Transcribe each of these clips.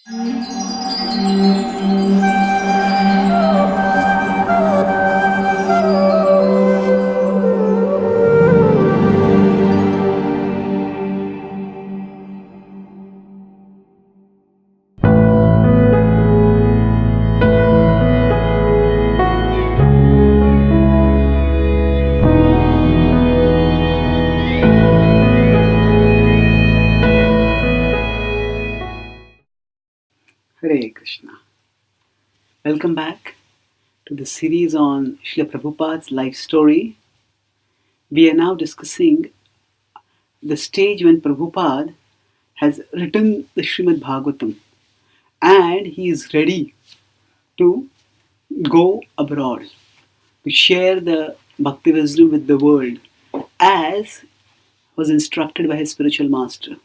Hare Krishna. Welcome back to the series on Srila Prabhupada's life story. We are now discussing the stage when Prabhupada has written the Srimad Bhagavatam and he is ready to go abroad to share the bhakti wisdom with the world as was instructed by his spiritual master.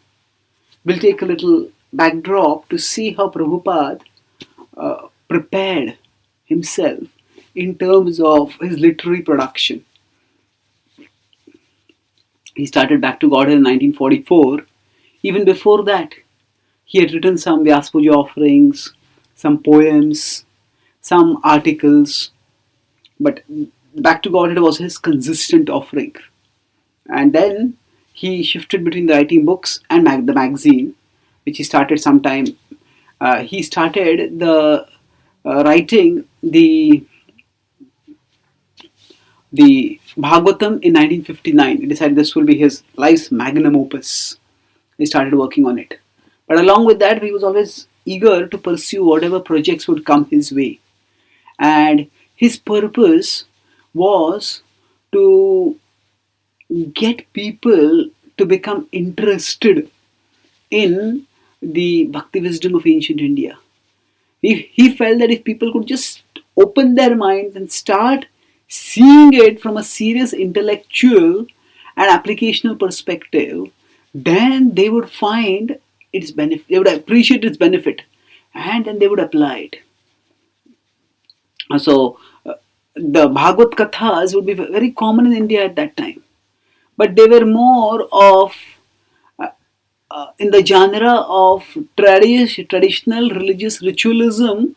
We'll take a little backdrop to see how Prabhupada prepared himself in terms of his literary production. He started Back to Godhead in 1944. Even before that, he had written some Vyas Puja offerings, some poems, some articles, but Back to Godhead was his consistent offering. And then he shifted between the writing books and the magazine, which he started sometime. He started the writing the Bhagavatam in 1959. He decided this will be his life's magnum opus. He started working on it. But along with that, he was always eager to pursue whatever projects would come his way. And his purpose was to get people to become interested in the bhakti wisdom of ancient India. He felt that if people could just open their minds and start seeing it from a serious intellectual and applicational perspective, then they would find its benefit, they would appreciate its benefit, and then they would apply it. So, the Bhagavad Kathas would be very common in India at that time, but they were more of in the genre of traditional religious ritualism,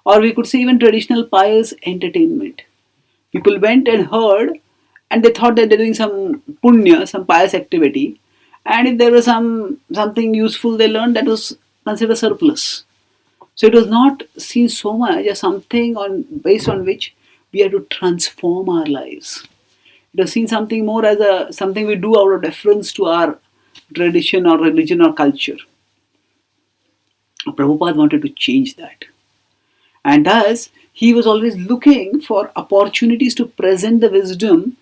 or we could say even traditional pious entertainment. People went and heard and they thought that they're doing some punya, some pious activity, and if there was something useful they learned, that was considered surplus. So it was not seen so much as something based on which we have to transform our lives. It was seen something more as something we do out of deference to our tradition or religion or culture. Prabhupada wanted to change that. And thus, he was always looking for opportunities to present the wisdom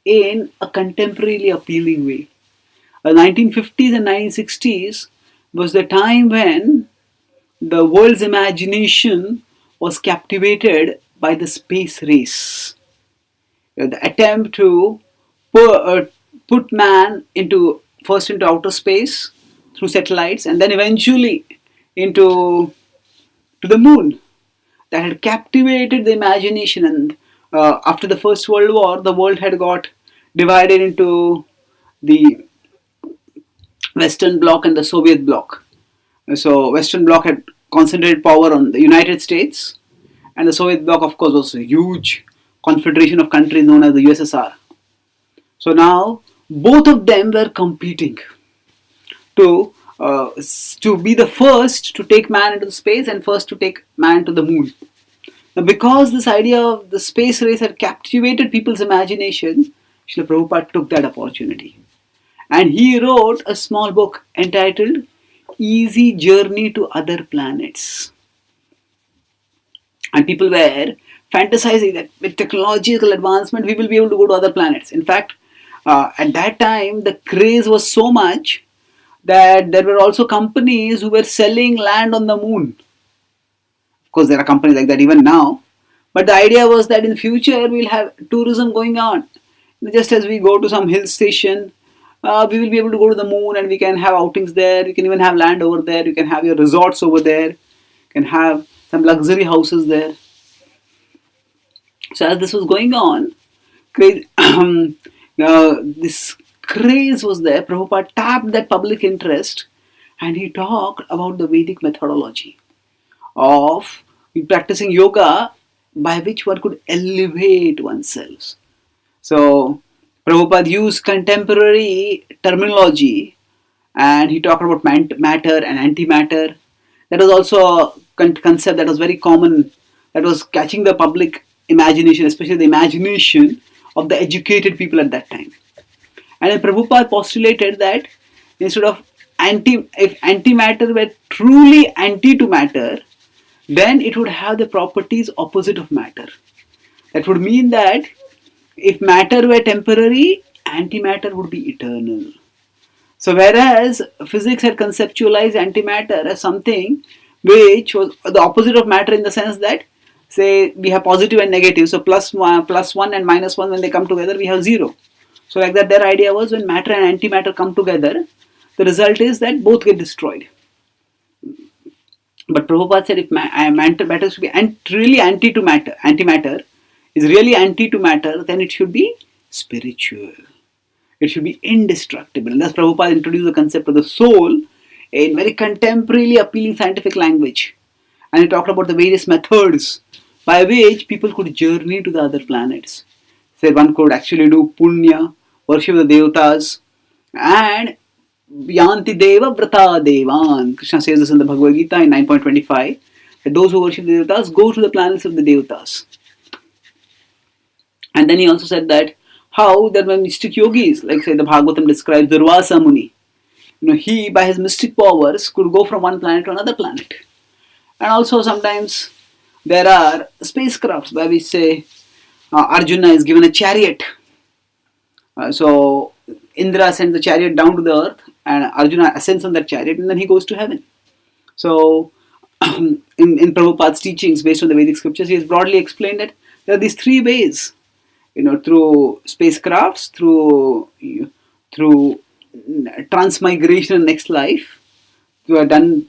in a contemporarily appealing way. The 1950s and 1960s was the time when the world's imagination was captivated by the space race. The attempt to put man first into outer space through satellites and then eventually into the moon. That had captivated the imagination, and after the First World War, the world had got divided into the Western Bloc and the Soviet Bloc. So Western Bloc had concentrated power on the United States, and the Soviet Bloc, of course, was a huge confederation of countries known as the USSR. So now both of them were competing to be the first to take man into space and first to take man to the moon. Now, because this idea of the space race had captivated people's imagination, Srila Prabhupada took that opportunity. And he wrote a small book entitled Easy Journey to Other Planets. And people were fantasizing that with technological advancement, we will be able to go to other planets. In fact, at that time, the craze was so much that there were also companies who were selling land on the moon. Of course, there are companies like that even now. But the idea was that in the future, we'll have tourism going on. Just as we go to some hill station, we will be able to go to the moon and we can have outings there. You can even have land over there. You can have your resorts over there. You can have some luxury houses there. So as this was going on, this craze was there. Prabhupada tapped that public interest and he talked about the Vedic methodology. of practicing yoga by which one could elevate oneself. So Prabhupada used contemporary terminology, and he talked about matter and antimatter. That was also a concept that was very common, that was catching the public imagination, especially the imagination of the educated people at that time. And then Prabhupada postulated that instead of if antimatter were truly anti to matter, then it would have the properties opposite of matter. That would mean that if matter were temporary, antimatter would be eternal. So whereas physics had conceptualized antimatter as something which was the opposite of matter, in the sense that, say, we have positive and negative, so plus one and minus one, when they come together we have zero. So like that, their idea was when matter and antimatter come together, the result is that both get destroyed. But Prabhupada said if matter should be really antimatter is really anti to matter, then it should be spiritual. It should be indestructible. And thus Prabhupada introduced the concept of the soul in very contemporarily appealing scientific language. And he talked about the various methods by which people could journey to the other planets. Say one could actually do punya, worship the devatas, and yanti deva vrata devan. Krishna says this in the Bhagavad Gita in 9.25, that those who worship the devatas go to the planets of the devatas. And then he also said that how there were mystic yogis, like say the Bhagavatam describes Durvasa Muni. He by his mystic powers could go from one planet to another planet. And also sometimes there are spacecrafts by which, say, Arjuna is given a chariot. So Indra sends the chariot down to the earth, and Arjuna ascends on that chariot, and then he goes to heaven. So in Prabhupada's teachings based on the Vedic scriptures, he has broadly explained that there are these three ways, through spacecrafts, through transmigration in next life, who are done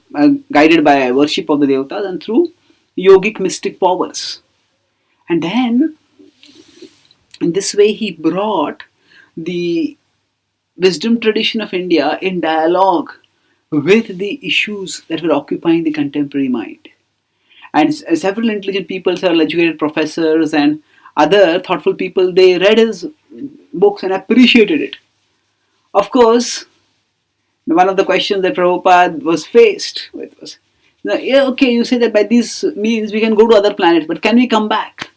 guided by worship of the devatas, and through yogic mystic powers. And then in this way he brought the wisdom tradition of India in dialogue with the issues that were occupying the contemporary mind. And several intelligent people, several educated professors and other thoughtful people, they read his books and appreciated it. Of course, one of the questions that Prabhupada was faced with was, okay, you say that by these means we can go to other planets, but can we come back?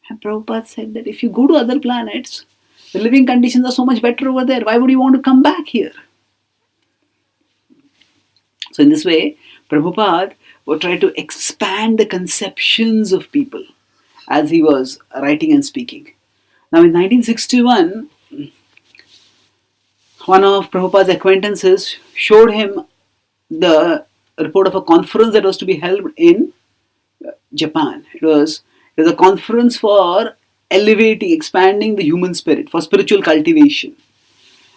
And Prabhupada said that if you go to other planets, the living conditions are so much better over there. Why would you want to come back here? So in this way, Prabhupada would try to expand the conceptions of people as he was writing and speaking. Now in 1961, one of Prabhupada's acquaintances showed him the report of a conference that was to be held in Japan. It was a conference for elevating, expanding the human spirit, for spiritual cultivation.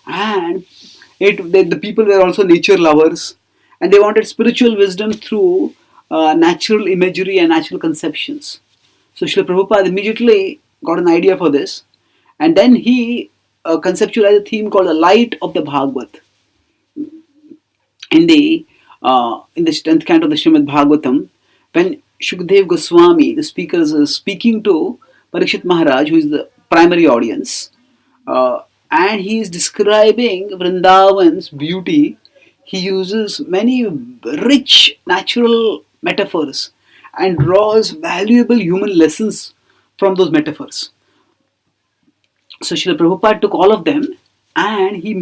And the people were also nature lovers, and they wanted spiritual wisdom through natural imagery and natural conceptions. So Srila Prabhupada immediately got an idea for this, and then he conceptualized a theme called the light of the Bhagavad. In the 10th canto of the Srimad Bhagavatam, when Shukdev Goswami, the speaker, is speaking to Parikshit Maharaj, who is the primary audience, and he is describing Vrindavan's beauty, he uses many rich natural metaphors and draws valuable human lessons from those metaphors. So Srila Prabhupada took all of them, and he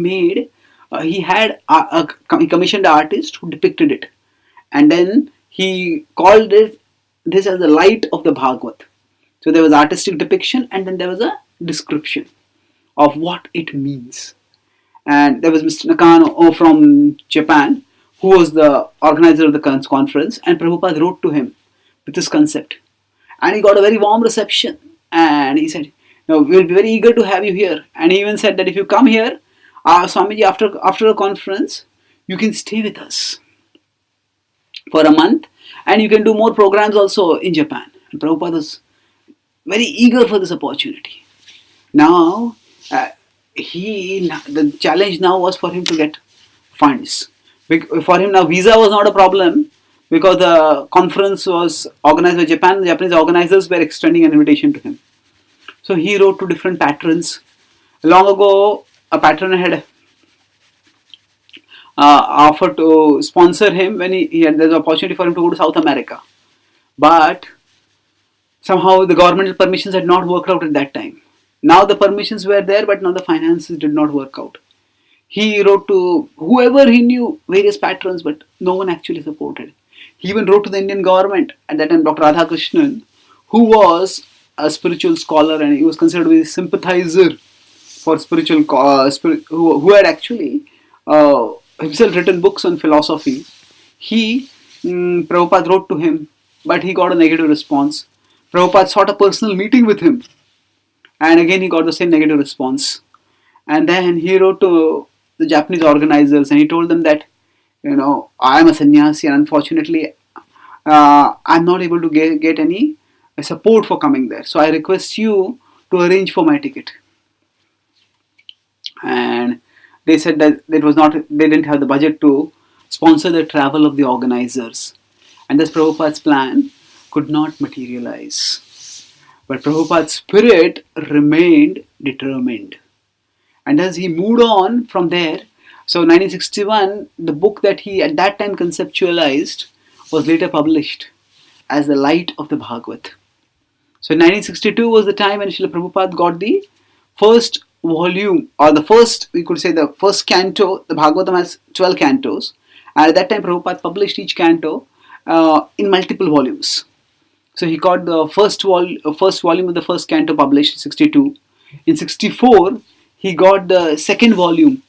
commissioned an artist who depicted it, and then he called this as the light of the Bhagavad. So there was artistic depiction, and then there was a description of what it means. And there was Mr. Nakano from Japan, who was the organizer of the conference, and Prabhupada wrote to him with this concept. And he got a very warm reception, and he said, we'll be very eager to have you here. And he even said that if you come here, Swamiji, after a conference, you can stay with us for a month, and you can do more programs also in Japan. And Prabhupada was very eager for this opportunity. Now, the challenge now was for him to get funds. For him now, visa was not a problem, because the conference was organized by Japan. The Japanese organizers were extending an invitation to him. So he wrote to different patrons. Long ago, a patron had offered to sponsor him when he had the opportunity for him to go to South America. But somehow the governmental permissions had not worked out at that time. Now the permissions were there, but now the finances did not work out. He wrote to whoever he knew, various patrons, but no one actually supported. He even wrote to the Indian government at that time, Dr. Radhakrishnan, who was a spiritual scholar and he was considered to be a sympathizer for spiritual, who had actually himself written books on philosophy. Prabhupada wrote to him, but he got a negative response. Prabhupada sought a personal meeting with him, and again he got the same negative response. And then he wrote to the Japanese organizers and he told them that, I am a sannyasi and unfortunately I'm not able to get any support for coming there. So I request you to arrange for my ticket. And they said that they didn't have the budget to sponsor the travel of the organizers. And thus Prabhupada's plan could not materialize. But Prabhupada's spirit remained determined. And as he moved on from there, so 1961, the book that he at that time conceptualized was later published as the Light of the Bhagavad. So 1962 was the time when Srila Prabhupada got the first volume, or the first, we could say the first canto. The Bhagavatam has 12 cantos. And at that time Prabhupada published each canto in multiple volumes. So he got the first volume of the first canto published in 62. In 64, he got the second volume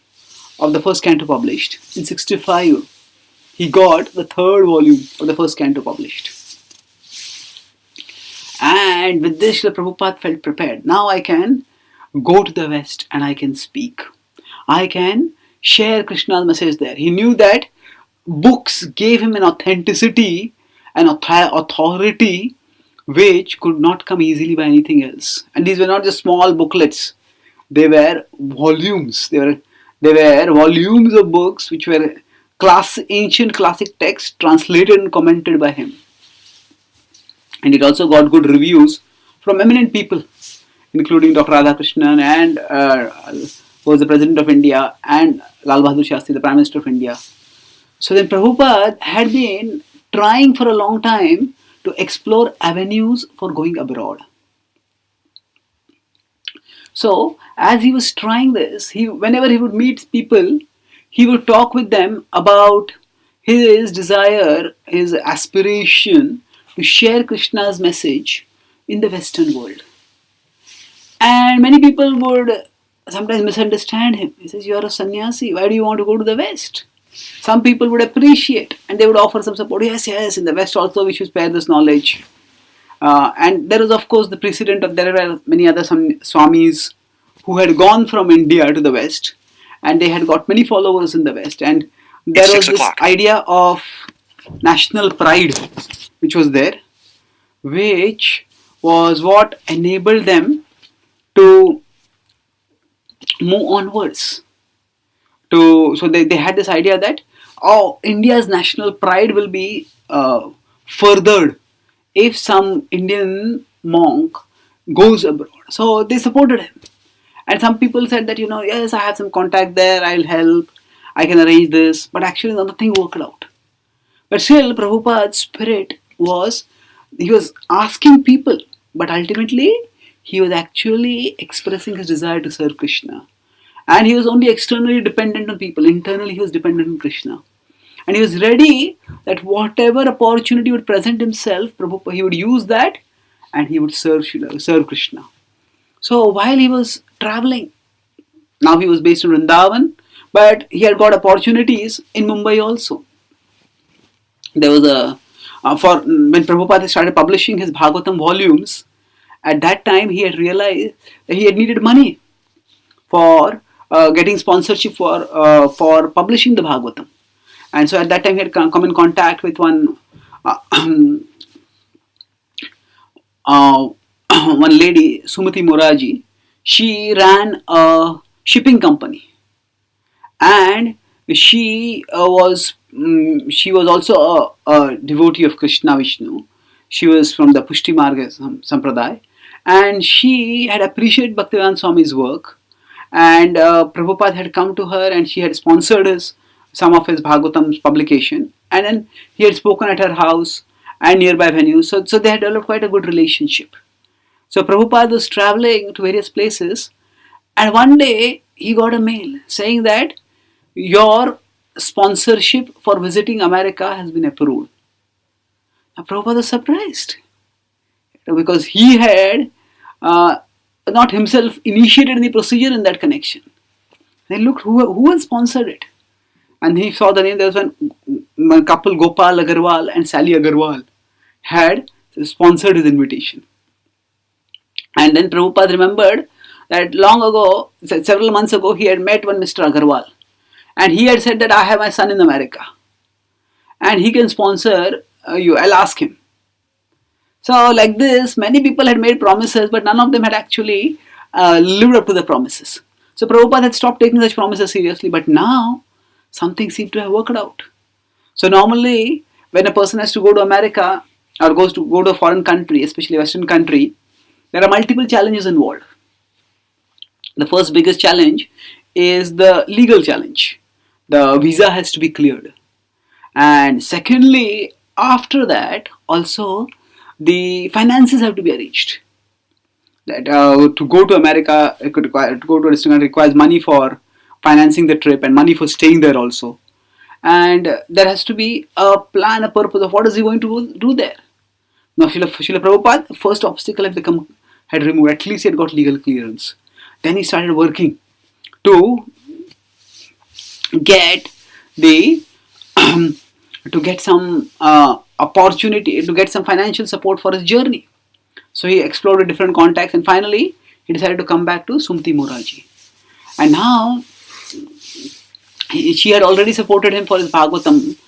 of the first canto published. In 65, he got the third volume of the first canto published. And with this, Srila Prabhupada felt prepared. Now I can go to the West and I can speak. I can share Krishna's message there. He knew that books gave him an authenticity, an authority which could not come easily by anything else. And these were not just small booklets. They were volumes. They were volumes of books which were ancient classic texts translated and commented by him. And it also got good reviews from eminent people, including Dr. Radhakrishnan and who was the President of India, and Lal Bahadur Shastri, the Prime Minister of India. So then Prabhupada had been trying for a long time to explore avenues for going abroad. So as he was trying this, whenever he would meet people, he would talk with them about his desire, his aspiration to share Krishna's message in the Western world. And many people would sometimes misunderstand him. He says, "You are a sannyasi, why do you want to go to the West?" Some people would appreciate and they would offer some support. Yes, in the West also we should spare this knowledge. And there is of course the precedent of there were many other swamis who had gone from India to the West and they had got many followers in the West. And there was this idea of national pride which was there, which was what enabled them to move onwards. So they had this idea that, India's national pride will be furthered if some Indian monk goes abroad. So they supported him. And some people said that, yes, I have some contact there, I'll help, I can arrange this. But actually nothing worked out. But still Prabhupada's spirit he was asking people, but ultimately he was actually expressing his desire to serve Krishna. And he was only externally dependent on people. Internally he was dependent on Krishna. And he was ready that whatever opportunity would present himself, Prabhupada, he would use that and he would serve Krishna. So while he was traveling, now he was based in Vrindavan, but he had got opportunities in Mumbai also. There was when Prabhupada started publishing his Bhagavatam volumes, at that time he had realized that he had needed money for getting sponsorship for publishing the Bhagavatam. And so at that time he had come in contact with one lady, Sumati Moraji. She ran a shipping company and she was she was also a devotee of Krishna Vishnu. She was from the Pushti Marga Sampradaya, and she had appreciated Bhaktivedanta Swami's work. And Prabhupada had come to her, and she had sponsored some of his Bhagavatam's publication, and then he had spoken at her house and nearby venues. So they had developed quite a good relationship. So Prabhupada was traveling to various places, and one day he got a mail saying that your sponsorship for visiting America has been approved. Now Prabhupada was surprised because he had not himself initiated any procedure in that connection. They looked who had sponsored it, and he saw the name. There was one couple, Gopal Agarwal and Sally Agarwal, had sponsored his invitation. And then Prabhupada remembered that long ago, several months ago, he had met one Mr. Agarwal, and he had said that I have my son in America, and he can sponsor you. I'll ask him. So like this, many people had made promises, but none of them had actually lived up to the promises. So Prabhupada had stopped taking such promises seriously, but now something seemed to have worked out. So normally, when a person has to go to America or goes to go to a foreign country, especially a Western country, there are multiple challenges involved. The first biggest challenge is the legal challenge. The visa has to be cleared. And secondly, after that, also the finances have to be arranged. That to go to America, to go to a distant country requires money for financing the trip and money for staying there also. And there has to be a plan, a purpose of what is he going to do there. Now, Srila Prabhupada, the first obstacle had removed. At least he had got legal clearance. Then he started working to get the to get some opportunity, to get some financial support for his journey. So he explored different contacts, and finally he decided to come back to Sumati Moraji. And now she had already supported him for his Bhagavatam,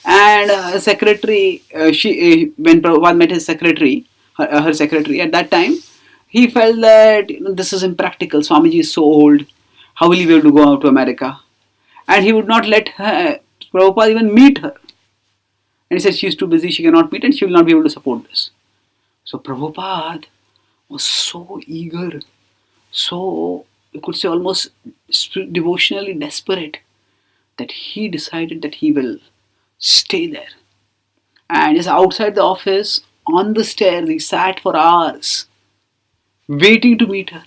and secretary, when Prabhupada met his secretary, her secretary at that time, he felt that this is impractical. Swamiji is so old. How will he be able to go out to America? And he would not let Prabhupada even meet her. And he said she is too busy, she cannot meet, and she will not be able to support this. So Prabhupada was so eager, so you could say almost devotionally desperate, that he decided that he will stay there. And just outside the office, on the stairs, he sat for hours, waiting to meet her.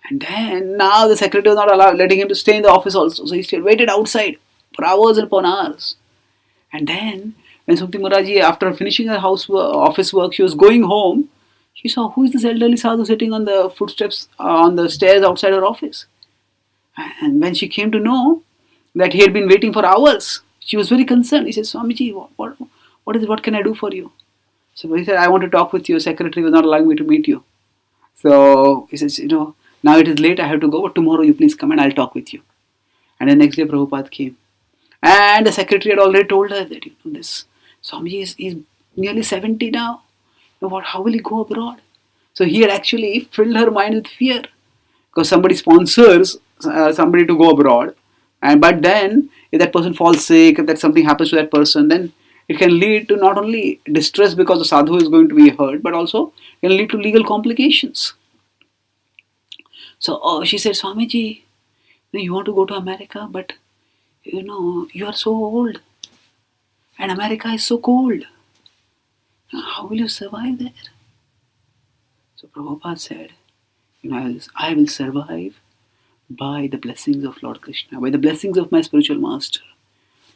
And then now the secretary was not letting him to stay in the office also. So he waited outside for hours and upon hours. And then when Sumati Moraji, after finishing her office work, she was going home, she saw who is this elderly sadhu sitting on the footsteps, on the stairs outside her office. And when she came to know that he had been waiting for hours, she was very concerned. He said, Swamiji, what can I do for you? So he said, I want to talk with you. Secretary was not allowing me to meet you. So he says, now it is late, I have to go, but tomorrow you please come and I'll talk with you. And the next day Prabhupada came. And the secretary had already told her that, this Swamiji is nearly 70 now. How will he go abroad? So he had actually filled her mind with fear. Because somebody sponsors somebody to go abroad. But then, if that person falls sick, if that something happens to that person, then it can lead to not only distress because the sadhu is going to be hurt, but also can lead to legal complications. So she said, Swamiji, you want to go to America, but you are so old, and America is so cold. How will you survive there? So Prabhupada said, I will survive by the blessings of Lord Krishna, by the blessings of my spiritual master.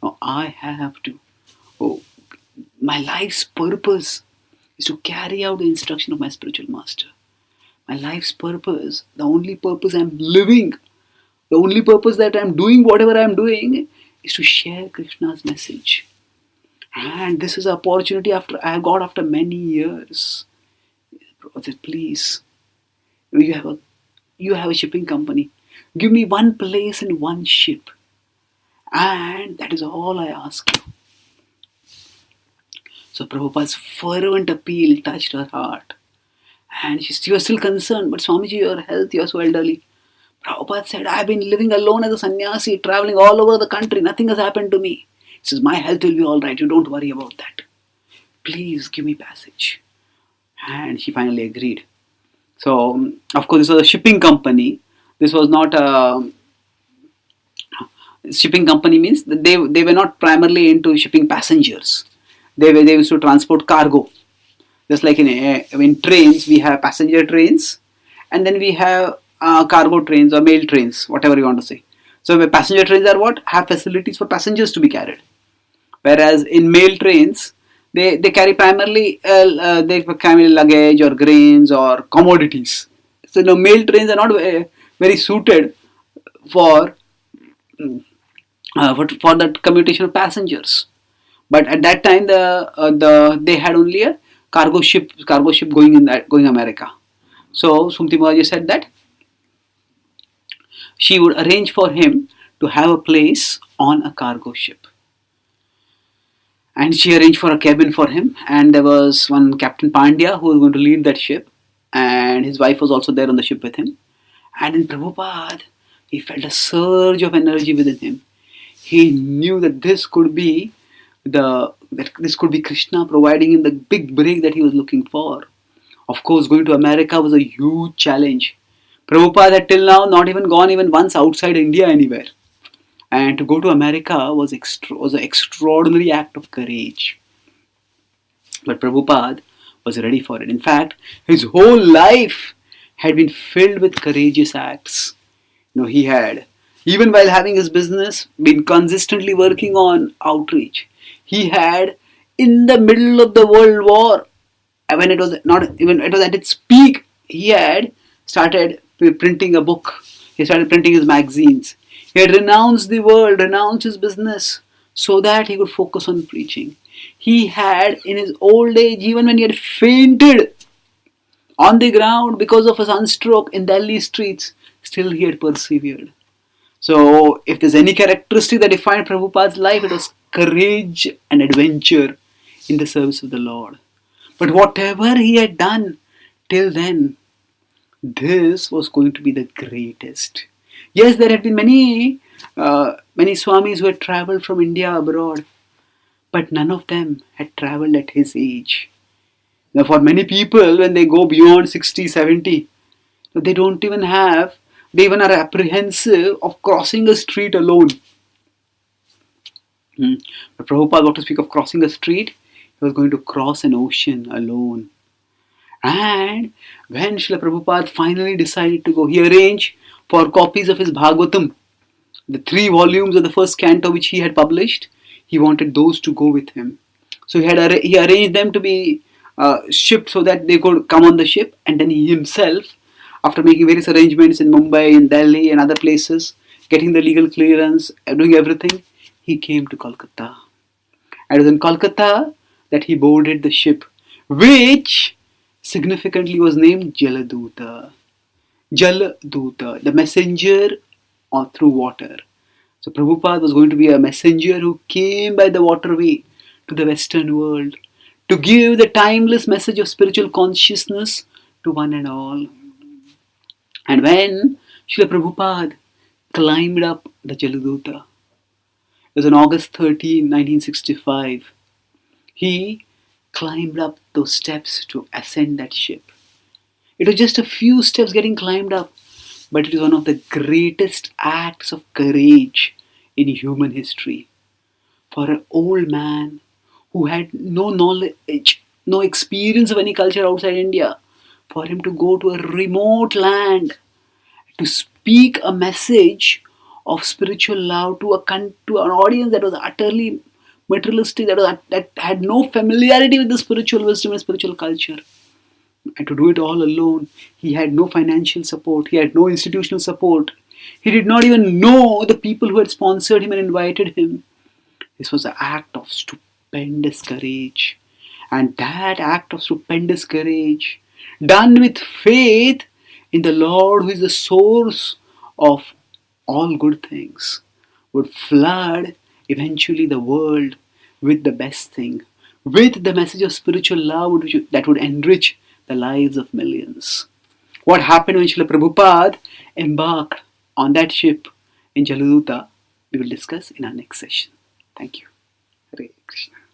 Now I have to. My life's purpose is to carry out the instruction of my spiritual master. My life's purpose, the only purpose I'm living, the only purpose that I'm doing whatever I'm doing is to share Krishna's message. And this is an opportunity I got after many years. Prabhupada said, please, you have a shipping company. Give me one place and one ship. And that is all I ask you. So Prabhupada's fervent appeal touched her heart. And she was still concerned, but Swamiji, your health, you are so elderly. Prabhupada said, I have been living alone as a sannyasi, traveling all over the country. Nothing has happened to me. He says, my health will be all right. You don't worry about that. Please give me passage. And she finally agreed. So, of course, this was a shipping company. This was not a shipping company, means that they were not primarily into shipping passengers. They used to transport cargo. Just like in trains, we have passenger trains, and then we have cargo trains or mail trains, whatever you want to say. So the passenger trains are what? Have facilities for passengers to be carried. Whereas in mail trains, they carry primarily they carry luggage or grains or commodities. So mail trains are not very suited for for the commutation of passengers. But at that time, they had only a cargo ship going America. So Sumti Maharaj said that she would arrange for him to have a place on a cargo ship. And she arranged for a cabin for him, and there was one Captain Pandya who was going to lead that ship, and his wife was also there on the ship with him. And in Prabhupada, he felt a surge of energy within him. He knew that this could be Krishna providing him the big break that he was looking for. Of course, going to America was a huge challenge. Prabhupada had till now not even gone even once outside India anywhere. And to go to America was an extraordinary act of courage. But Prabhupada was ready for it. In fact, his whole life had been filled with courageous acts. He had, even while having his business, been consistently working on outreach. He had, in the middle of the World War, when it was at its peak, he had started printing a book. He started printing his magazines. He had renounced the world, renounced his business, so that he could focus on preaching. He had, in his old age, even when he had fainted on the ground because of a sunstroke in Delhi streets, still he had persevered. So, if there's any characteristic that defined Prabhupada's life, it was courage and adventure in the service of the Lord. But whatever he had done till then, this was going to be the greatest. Yes, there had been many Swamis who had travelled from India abroad, but none of them had travelled at his age. Now, for many people, when they go beyond 60, 70, they even are apprehensive of crossing a street alone. But Prabhupada, what to speak of crossing a street, he was going to cross an ocean alone. And when Srila Prabhupada finally decided to go, he arranged for copies of his Bhagavatam, the 3 volumes of the first canto which he had published. He wanted those to go with him. So he arranged them to be shipped so that they could come on the ship, and then he himself, after making various arrangements in Mumbai, in Delhi and other places, getting the legal clearance, doing everything, he came to Kolkata. And it was in Kolkata that he boarded the ship, which significantly was named Jaladuta. Jaladuta, the messenger through water. So Prabhupada was going to be a messenger who came by the waterway to the Western world to give the timeless message of spiritual consciousness to one and all. And when Srila Prabhupada climbed up the Jaladuta, it was on August 13, 1965, he climbed up those steps to ascend that ship. It was just a few steps getting climbed up, but it is one of the greatest acts of courage in human history. For an old man who had no knowledge, no experience of any culture outside India, for him to go to a remote land to speak a message of spiritual love to an audience that was utterly materialistic, that had no familiarity with the spiritual wisdom and spiritual culture. And to do it all alone, he had no financial support, he had no institutional support. He did not even know the people who had sponsored him and invited him. This was an act of stupendous courage. And that act of stupendous courage, done with faith in the Lord who is the source of all good things, would flood eventually the world with the best thing, with the message of spiritual love that would enrich the lives of millions. What happened when Srila Prabhupada embarked on that ship in Jaladuta, we will discuss in our next session. Thank you. Hare Krishna.